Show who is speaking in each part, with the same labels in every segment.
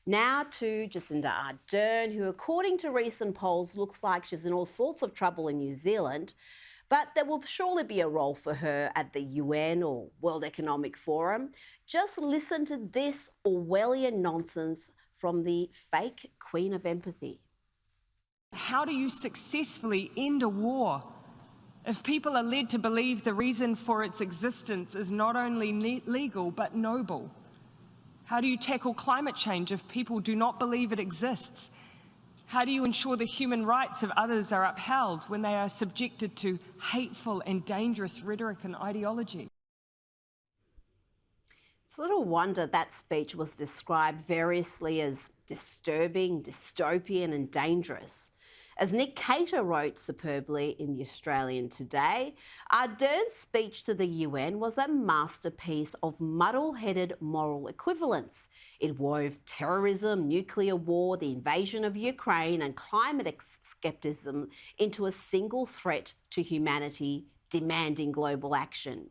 Speaker 1: Now to Jacinda Ardern, who, according to recent polls, looks like she's in all sorts of trouble in New Zealand. But there will surely be a role for her at the UN or World Economic Forum. Just listen to this Orwellian nonsense from the fake Queen of Empathy.
Speaker 2: How do you successfully end a war if people are led to believe the reason for its existence is not only legal but noble? How do you tackle climate change if people do not believe it exists? How do you ensure the human rights of others are upheld when they are subjected to hateful and dangerous rhetoric and ideology?
Speaker 1: It's little wonder that speech was described variously as disturbing, dystopian and dangerous. As Nick Cater wrote superbly in The Australian today, Ardern's speech to the UN was a masterpiece of muddle-headed moral equivalence. It wove terrorism, nuclear war, the invasion of Ukraine and climate skepticism into a single threat to humanity demanding global action.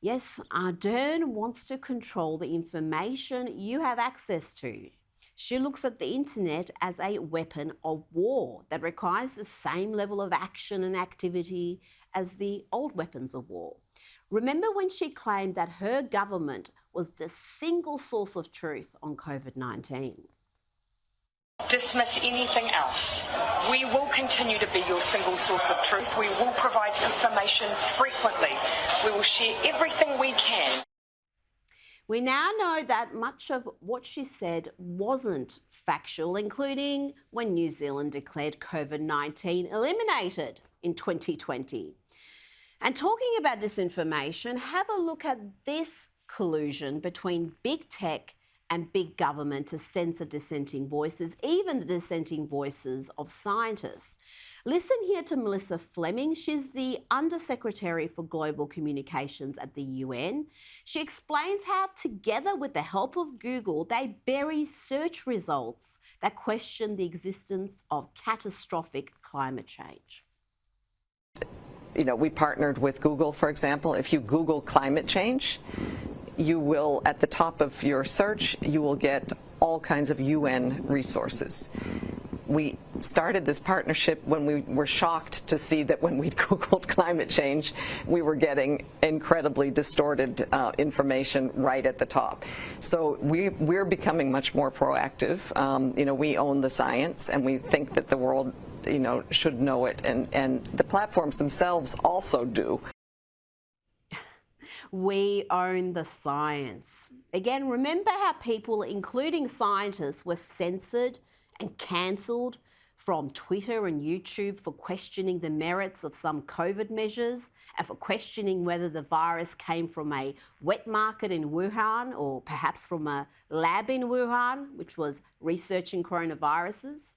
Speaker 1: Yes, Ardern wants to control the information you have access to. She looks at the internet as a weapon of war that requires the same level of action and activity as the old weapons of war. Remember when she claimed that her government was the single source of truth on COVID-19?
Speaker 3: Dismiss anything else. We will continue to be your single source of truth. We will provide information frequently. We will share everything we can.
Speaker 1: We now know that much of what she said wasn't factual, including when New Zealand declared COVID-19 eliminated in 2020. And talking about disinformation, have a look at this collusion between big tech and big government to censor dissenting voices, even the dissenting voices of scientists. Listen here to Melissa Fleming. She's the Undersecretary for Global Communications at the UN. She explains how, together with the help of Google, they bury search results that question the existence of catastrophic climate change.
Speaker 4: You know, we partnered with Google, for example. If you Google climate change, you will, at the top of your search, you will get all kinds of UN resources. We started this partnership when we were shocked to see that when we Googled climate change, we were getting incredibly distorted information right at the top. So we're becoming much more proactive. You know, we own the science, and we think that the world, you know, should know it, and the platforms themselves also do.
Speaker 1: We own the science. Again, remember how people, including scientists, were censored and cancelled from Twitter and YouTube for questioning the merits of some COVID measures and for questioning whether the virus came from a wet market in Wuhan or perhaps from a lab in Wuhan, which was researching coronaviruses?